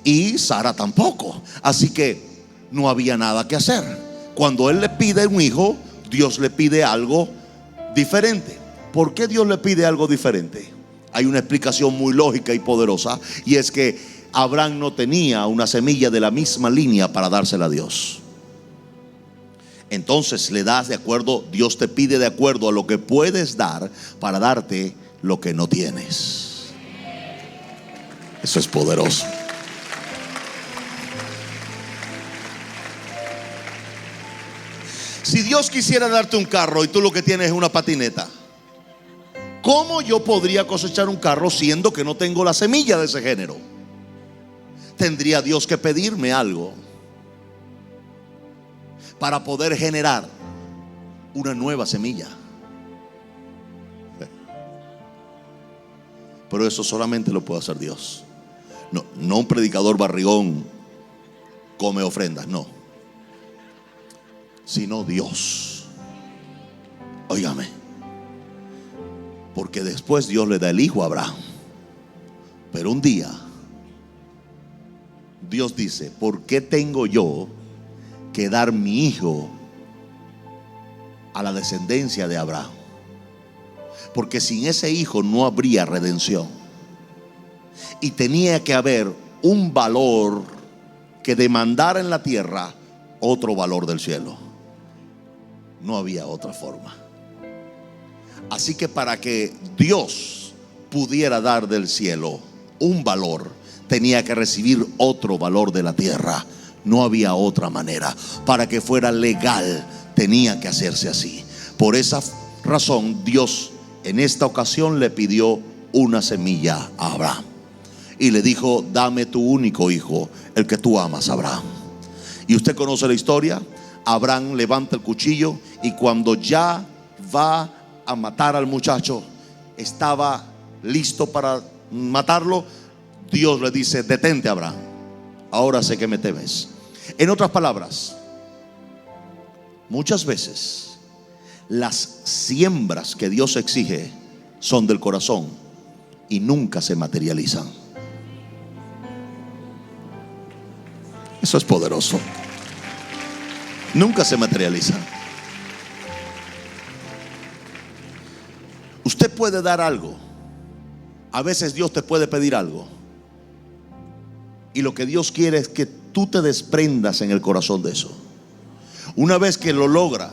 y Sara tampoco. Así que no había nada que hacer. Cuando él le pide un hijo, Dios le pide algo diferente. ¿Por qué Dios le pide algo diferente? Hay una explicación muy lógica y poderosa, y es que Abraham no tenía una semilla de la misma línea para dársela a Dios. Entonces le das de acuerdo, Dios te pide de acuerdo a lo que puedes dar para darte lo que no tienes. Eso es poderoso. Si Dios quisiera darte un carro y tú lo que tienes es una patineta, ¿cómo yo podría cosechar un carro siendo que no tengo la semilla de ese género? Tendría Dios que pedirme algo para poder generar una nueva semilla. Pero eso solamente lo puede hacer Dios. No un predicador barrigón come ofrendas, no, sino Dios. Óigame, porque después Dios le da el hijo a Abraham. Pero un día Dios dice: ¿por qué tengo yo que dar mi hijo a la descendencia de Abraham? Porque sin ese hijo no habría redención. Y tenía que haber un valor que demandara en la tierra otro valor del cielo. No había otra forma. Así que para que Dios pudiera dar del cielo un valor, tenía que recibir otro valor de la tierra. No había otra manera. Para que fuera legal, tenía que hacerse así. Por esa razón, Dios en esta ocasión le pidió una semilla a Abraham y le dijo: dame tu único hijo, el que tú amas, Abraham. Y usted conoce la historia. Abraham levanta el cuchillo y cuando ya va a matar al muchacho, estaba listo para matarlo, Dios le dice: detente, Abraham, ahora sé que me temes. En otras palabras, muchas veces las siembras que Dios exige son del corazón y nunca se materializan. Eso es poderoso. Nunca se materializan. Usted puede dar algo. A veces Dios te puede pedir algo, y lo que Dios quiere es que tú te desprendas en el corazón de eso. Una vez que lo logra,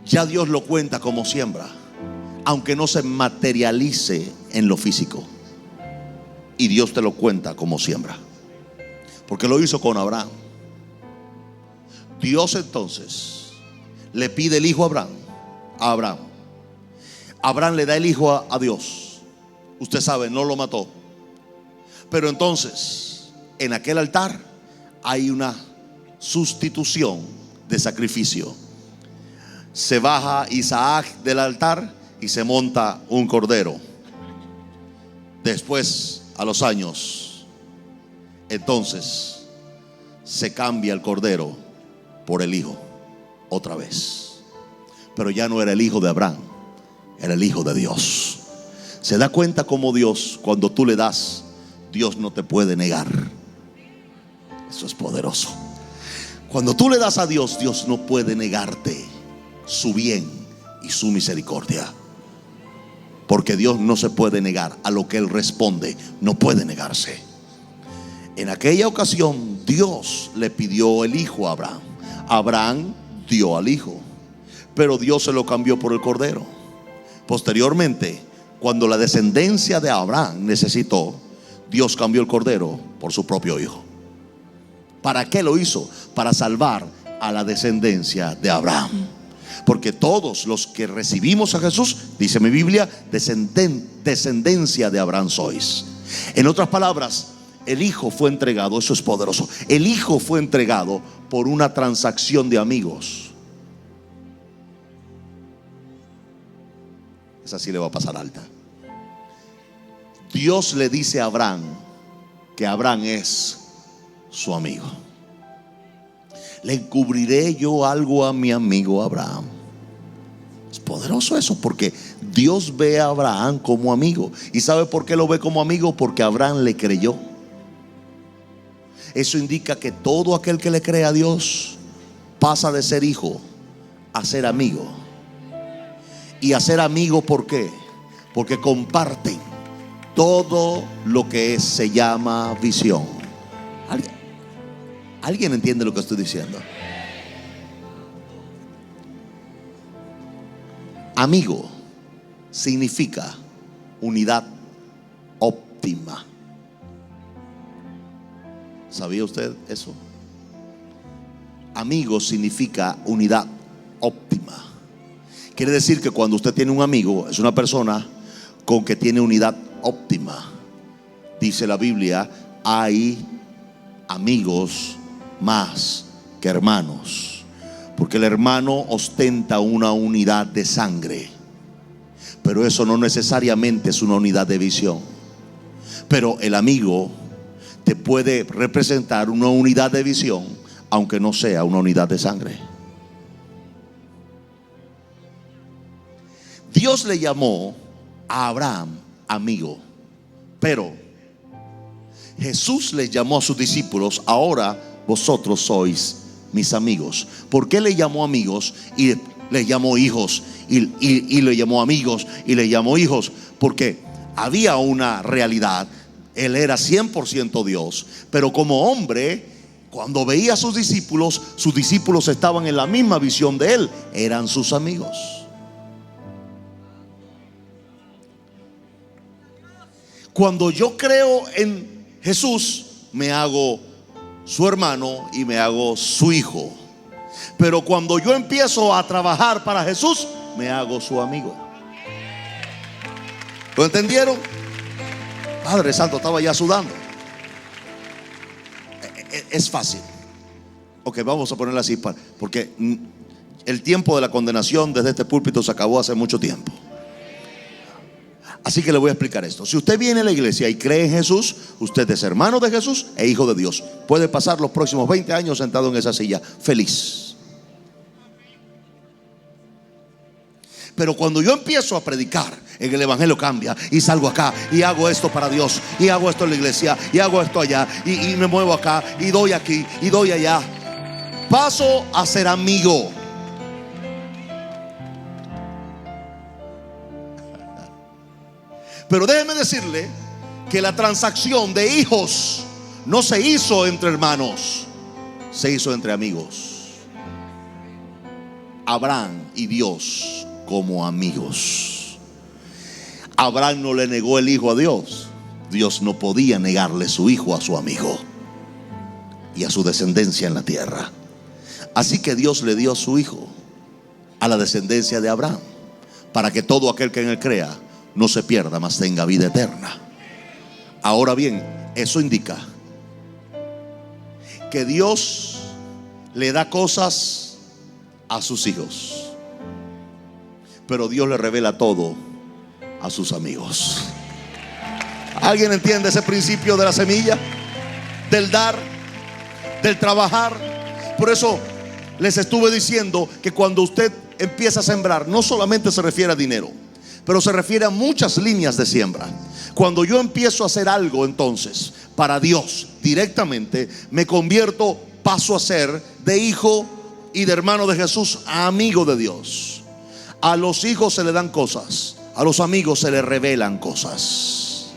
ya Dios lo cuenta como siembra, aunque no se materialice en lo físico. Y Dios te lo cuenta como siembra, porque lo hizo con Abraham. Dios entonces le pide el hijo a Abraham. Abraham le da el hijo a Dios. Usted sabe, no lo mató. Pero entonces en aquel altar hay una sustitución de sacrificio. Se baja Isaac del altar y se monta un cordero. Después a los años, entonces se cambia el cordero por el hijo otra vez. Pero ya no era el hijo de Abraham, era el hijo de Dios. ¿Se da cuenta cómo Dios, cuando tú le das, Dios no te puede negar? Eso es poderoso. Cuando tú le das a Dios, Dios no puede negarte su bien y su misericordia, porque Dios no se puede negar. A lo que Él responde, no puede negarse. En aquella ocasión, Dios le pidió el hijo a Abraham. Abraham dio al hijo, pero Dios se lo cambió por el cordero. Posteriormente, cuando la descendencia de Abraham necesitó, Dios cambió el cordero por su propio hijo. ¿Para qué lo hizo? Para salvar a la descendencia de Abraham. Porque todos los que recibimos a Jesús, dice mi Biblia, descendencia de Abraham sois. En otras palabras, el hijo fue entregado, eso es poderoso. El hijo fue entregado por una transacción de amigos. Esa sí le va a pasar alta. Dios le dice a Abraham que Abraham es su amigo. Le encubriré yo algo a mi amigo Abraham. Es poderoso eso, porque Dios ve a Abraham como amigo. ¿Y sabe por qué lo ve como amigo? Porque Abraham le creyó. Eso indica que todo aquel que le cree a Dios pasa de ser hijo a ser amigo. Y a ser amigo, ¿por qué? Porque comparten todo lo que se llama visión. ¿Alguien entiende lo que estoy diciendo? Amigo significa unidad óptima. ¿Sabía usted eso? Amigo significa unidad óptima. Quiere decir que cuando usted tiene un amigo, es una persona con que tiene unidad óptima. Dice la Biblia, hay amigos más que hermanos, porque el hermano ostenta una unidad de sangre, pero eso no necesariamente es una unidad de visión. Pero el amigo te puede representar una unidad de visión, aunque no sea una unidad de sangre. Dios le llamó a Abraham amigo, pero Jesús les llamó a sus discípulos: ahora vosotros sois mis amigos. ¿Por qué le llamó amigos y le llamó hijos? Y le llamó amigos y le llamó hijos. Porque había una realidad. Él era 100% Dios, pero como hombre, cuando veía a sus discípulos estaban en la misma visión de él. Eran sus amigos. Cuando yo creo en Jesús, me hago su hermano y me hago su hijo. Pero cuando yo empiezo a trabajar para Jesús, me hago su amigo. ¿Lo entendieron? Padre Santo, estaba ya sudando. Es fácil. Ok, vamos a ponerla así, porque el tiempo de la condenación desde este púlpito se acabó hace mucho tiempo. Así que le voy a explicar esto. Si usted viene a la iglesia y cree en Jesús, usted es hermano de Jesús e hijo de Dios. Puede pasar los próximos 20 años sentado en esa silla feliz. Pero cuando yo empiezo a predicar, en el evangelio cambia. Y salgo acá y hago esto para Dios, y hago esto en la iglesia, y hago esto allá, y me muevo acá, y doy aquí, y doy allá. Paso a ser amigo. Pero déjeme decirle que la transacción de hijos no se hizo entre hermanos, se hizo entre amigos. Abraham y Dios como amigos. Abraham no le negó el hijo a Dios. Dios no podía negarle su hijo a su amigo y a su descendencia en la tierra. Así que Dios le dio a su hijo a la descendencia de Abraham, para que todo aquel que en él crea no se pierda, mas tenga vida eterna. Ahora bien, eso indica que Dios le da cosas a sus hijos, pero Dios le revela todo a sus amigos. ¿Alguien entiende ese principio de la semilla? Del dar, del trabajar. Por eso les estuve diciendo que cuando usted empieza a sembrar, no solamente se refiere a dinero, pero se refiere a muchas líneas de siembra. Cuando yo empiezo a hacer algo entonces para Dios directamente, me convierto, paso a ser de hijo y de hermano de Jesús a amigo de Dios. A los hijos se le dan cosas, a los amigos se les revelan cosas.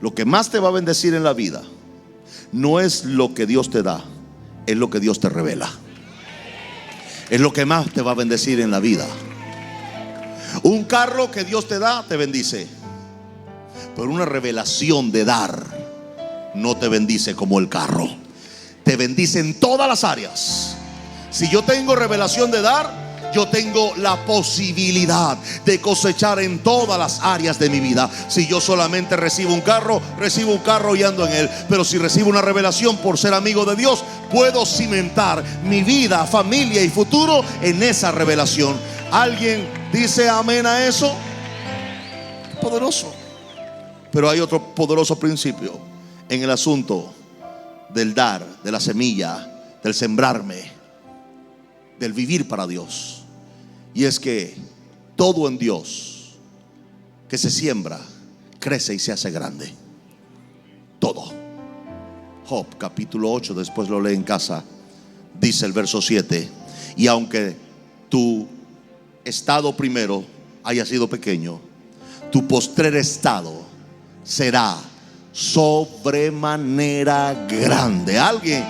Lo que más te va a bendecir en la vida no es lo que Dios te da, es lo que Dios te revela. Es lo que más te va a bendecir en la vida. Un carro que Dios te da te bendice, pero una revelación de dar no te bendice como el carro. Te bendice en todas las áreas. Si yo tengo revelación de dar, yo tengo la posibilidad de cosechar en todas las áreas de mi vida. Si yo solamente recibo un carro y ando en él. Pero si recibo una revelación por ser amigo de Dios, puedo cimentar mi vida, familia y futuro en esa revelación. ¿Alguien dice amén a eso? Poderoso. Pero hay otro poderoso principio en el asunto del dar, de la semilla, del sembrarme, del vivir para Dios. Y es que todo en Dios que se siembra crece y se hace grande. Todo. Job capítulo 8, después lo lee en casa, dice el verso 7: y aunque tu estado primero haya sido pequeño, tu postrer estado será sobremanera grande. ¿Alguien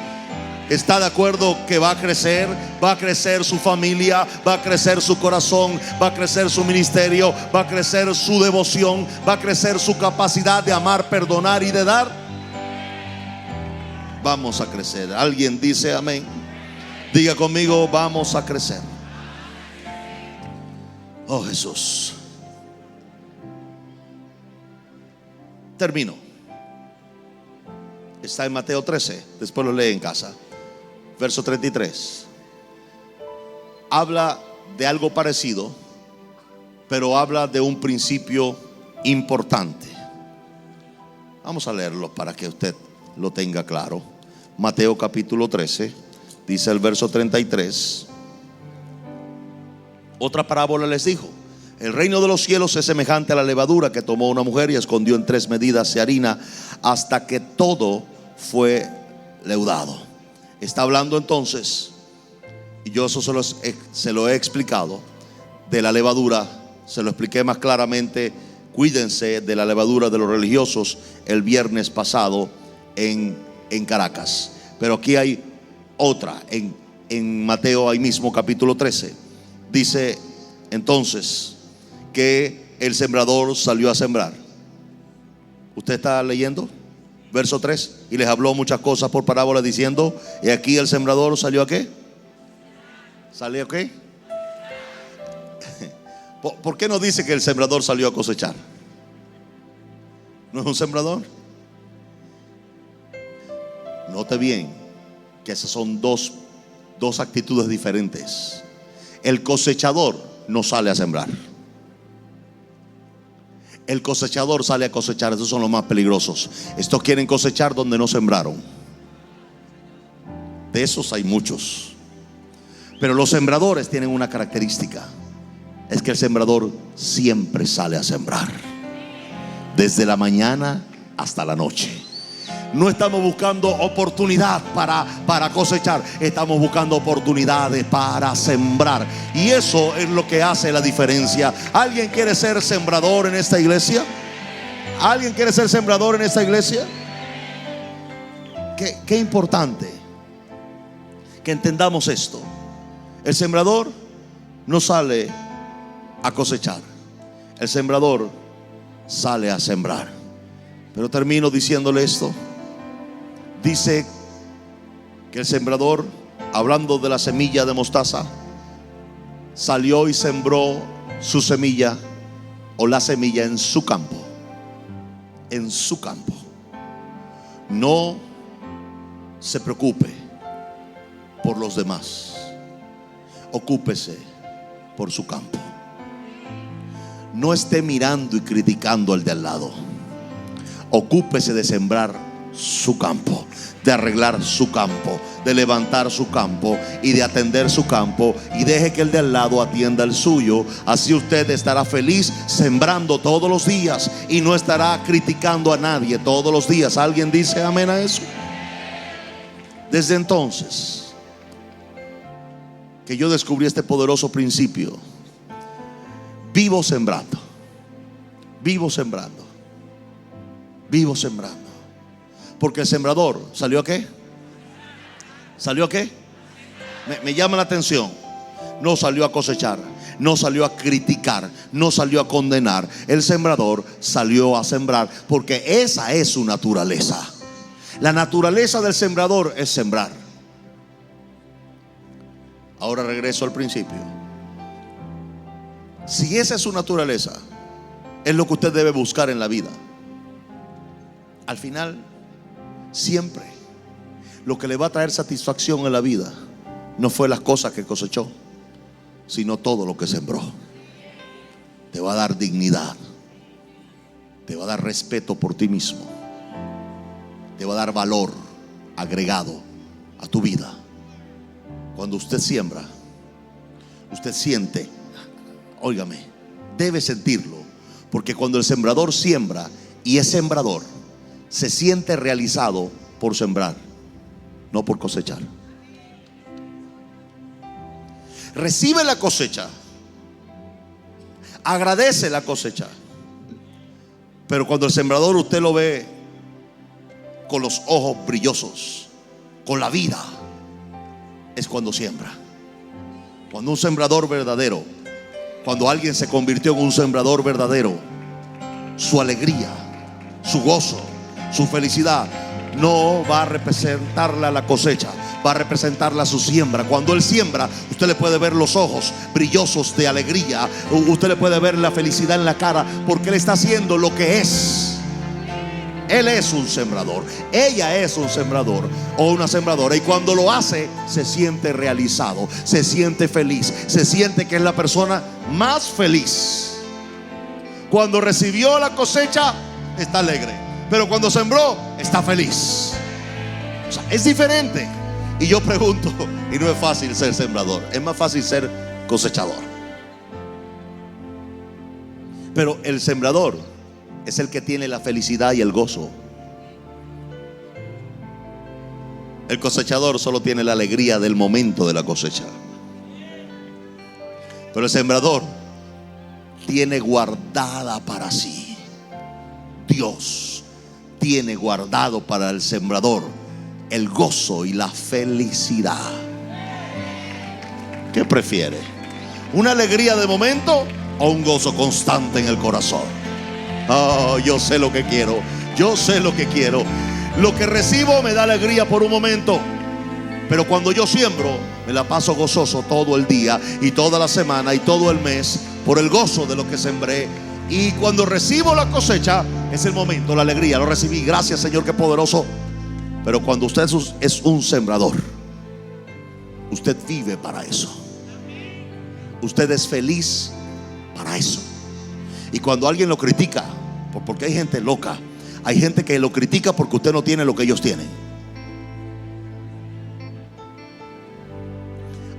está de acuerdo que va a crecer? Va a crecer su familia, va a crecer su corazón, va a crecer su ministerio, va a crecer su devoción, va a crecer su capacidad de amar, perdonar y de dar. Vamos a crecer. ¿Alguien dice amén? Diga conmigo: vamos a crecer. Oh Jesús. Termino. Está en Mateo 13, después lo lee en casa. Verso 33. Habla de algo parecido, pero habla de un principio importante. Vamos a leerlo para que usted lo tenga claro. Mateo capítulo 13, dice el verso 33. Otra parábola les dijo: el reino de los cielos es semejante a la levadura que tomó una mujer y escondió en 3 medidas de harina hasta que todo fue leudado. Está hablando entonces, y yo eso se lo he explicado, de la levadura. Se lo expliqué más claramente. Cuídense de la levadura de los religiosos el viernes pasado en Caracas. Pero aquí hay otra, en Mateo ahí mismo capítulo 13. Dice entonces que el sembrador salió a sembrar. ¿Usted está leyendo? Verso 3. Y les habló muchas cosas por parábola diciendo: y aquí el sembrador salió a ¿qué? ¿Salió a qué? ¿Por qué no dice que el sembrador salió a cosechar? ¿No es un sembrador? Note bien que esas son dos actitudes diferentes. El cosechador no sale a sembrar. El cosechador sale a cosechar. Esos son los más peligrosos. Estos quieren cosechar donde no sembraron. De esos hay muchos. Pero los sembradores tienen una característica: es que el sembrador siempre sale a sembrar, desde la mañana hasta la noche. No estamos buscando oportunidad para cosechar, estamos buscando oportunidades para sembrar. Y eso es lo que hace la diferencia. ¿Alguien quiere ser sembrador en esta iglesia? ¿Alguien quiere ser sembrador en esta iglesia? Qué importante que entendamos esto. El sembrador no sale a cosechar, el sembrador sale a sembrar. Pero termino diciéndole esto. Dice que el sembrador, hablando de la semilla de mostaza, salió y sembró su semilla, o la semilla, en su campo. En su campo. No se preocupe por los demás, ocúpese por su campo. no esté mirando y criticando al de al lado. Ocúpese de sembrar su campo, de arreglar su campo, de levantar su campo y de atender su campo, y deje que el de al lado atienda el suyo. Así usted estará feliz sembrando todos los días y no estará criticando a nadie todos los días. ¿Alguien dice amén a eso? Desde entonces que yo descubrí este poderoso principio, vivo sembrando, vivo sembrando, vivo sembrando. Porque el sembrador ¿salió a qué? ¿Salió a qué? Me llama la atención. No salió a cosechar, no salió a criticar, no salió a condenar. El sembrador salió a sembrar, porque esa es su naturaleza. La naturaleza del sembrador es sembrar. Ahora regreso al principio. Si esa es su naturaleza, es lo que usted debe buscar en la vida. Al final, siempre lo que le va a traer satisfacción en la vida no fue las cosas que cosechó, sino todo lo que sembró. Te va a dar dignidad, te va a dar respeto por ti mismo, te va a dar valor agregado a tu vida. Cuando usted siembra, usted siente, óigame, debe sentirlo, porque cuando el sembrador siembra y es sembrador, se siente realizado por sembrar, no por cosechar. Recibe la cosecha, agradece la cosecha, pero cuando el sembrador usted lo ve con los ojos brillosos, con la vida, es cuando siembra. Cuando un sembrador verdadero, cuando alguien se convirtió en un sembrador verdadero, su alegría, su gozo, su felicidad no va a representarla la cosecha, va a representarla su siembra. Cuando él siembra, usted le puede ver los ojos brillosos de alegría, usted le puede ver la felicidad en la cara, porque él está haciendo lo que es. Él es un sembrador, ella es un sembrador o una sembradora, y cuando lo hace se siente realizado, se siente feliz, se siente que es la persona más feliz. Cuando recibió la cosecha está alegre, pero cuando sembró está feliz. O sea, es diferente. Y yo pregunto, y no es fácil ser sembrador, es más fácil ser cosechador. Pero el sembrador es el que tiene la felicidad y el gozo. El cosechador solo tiene la alegría del momento de la cosecha. Pero el sembrador tiene guardada para sí. Dios tiene guardado para el sembrador el gozo y la felicidad. ¿Qué prefiere? ¿Una alegría de momento o un gozo constante en el corazón? Oh, yo sé lo que quiero, yo sé lo que quiero. Lo que recibo me da alegría por un momento, pero cuando yo siembro, me la paso gozoso todo el día y toda la semana y todo el mes, por el gozo de lo que sembré. Y cuando recibo la cosecha, es el momento, la alegría, lo recibí, gracias Señor, qué poderoso. Pero cuando usted es un sembrador, usted vive para eso, usted es feliz para eso. Y cuando alguien lo critica, porque hay gente loca, hay gente que lo critica porque usted no tiene lo que ellos tienen.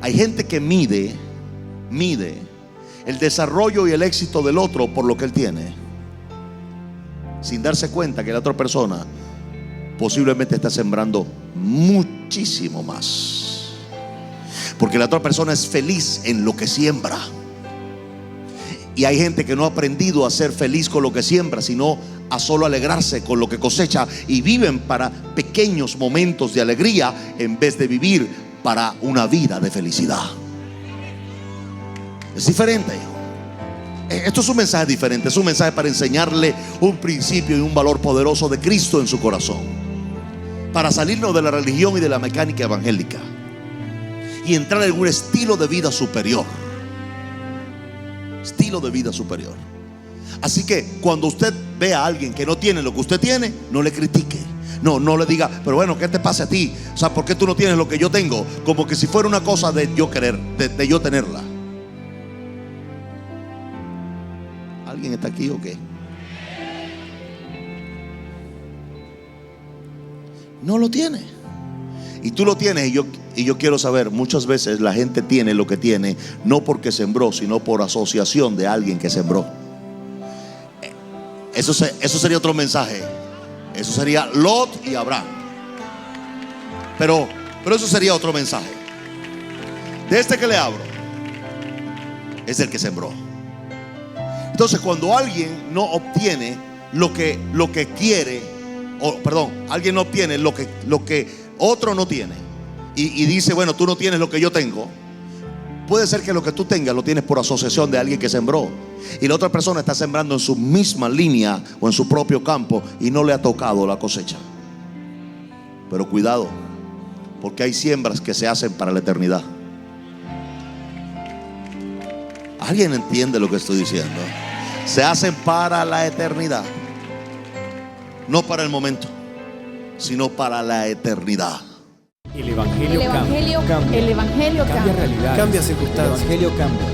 Hay gente que mide el desarrollo y el éxito del otro por lo que él tiene, sin darse cuenta que la otra persona posiblemente está sembrando muchísimo más, porque la otra persona es feliz en lo que siembra. Y hay gente que no ha aprendido a ser feliz con lo que siembra, sino a solo alegrarse con lo que cosecha, y viven para pequeños momentos de alegría en vez de vivir para una vida de felicidad. Es diferente. Esto es un mensaje diferente, es un mensaje para enseñarle un principio y un valor poderoso de Cristo en su corazón, para salirnos de la religión y de la mecánica evangélica y entrar en un estilo de vida superior. Estilo de vida superior. Así que cuando usted ve a alguien que no tiene lo que usted tiene, no le critique, no le diga, pero bueno, ¿qué te pasa a ti? O sea, ¿por qué tú no tienes lo que yo tengo? Como que si fuera una cosa de yo querer, de yo tenerla. ¿Alguien está aquí o qué? No lo tiene. Y tú lo tienes, y yo quiero saber, muchas veces la gente tiene lo que tiene no porque sembró, sino por asociación de alguien que sembró. Eso sería otro mensaje. Eso sería Lot y Abraham. Pero eso sería otro mensaje. De este que le hablo es el que sembró. Entonces, cuando alguien no obtiene lo que quiere, alguien no obtiene lo que otro no tiene, y dice, bueno, tú no tienes lo que yo tengo. Puede ser que lo que tú tengas lo tienes por asociación de alguien que sembró, y la otra persona está sembrando en su misma línea o en su propio campo y no le ha tocado la cosecha. Pero cuidado, porque hay siembras que se hacen para la eternidad. ¿Alguien entiende lo que estoy diciendo? Se hacen para la eternidad. No para el momento, sino para la eternidad.
El Evangelio cambia.
El Evangelio
Cambia
cambia.
realidades.
Cambia
El
circunstancias.
Evangelio cambia.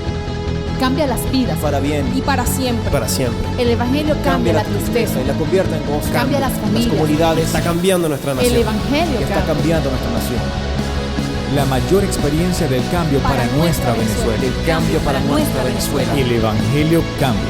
Cambia las vidas.
Para bien
Y para siempre.
para siempre.
El Evangelio cambia la tristeza.
y la convierte en gozo.
Cambia las
Las
familias.
comunidades.
Está cambiando nuestra
El
nación.
Evangelio
Está
cambia.
cambiando nuestra nación. La mayor experiencia del cambio para nuestra Venezuela.
El cambio para nuestra Venezuela.
El Evangelio cambia.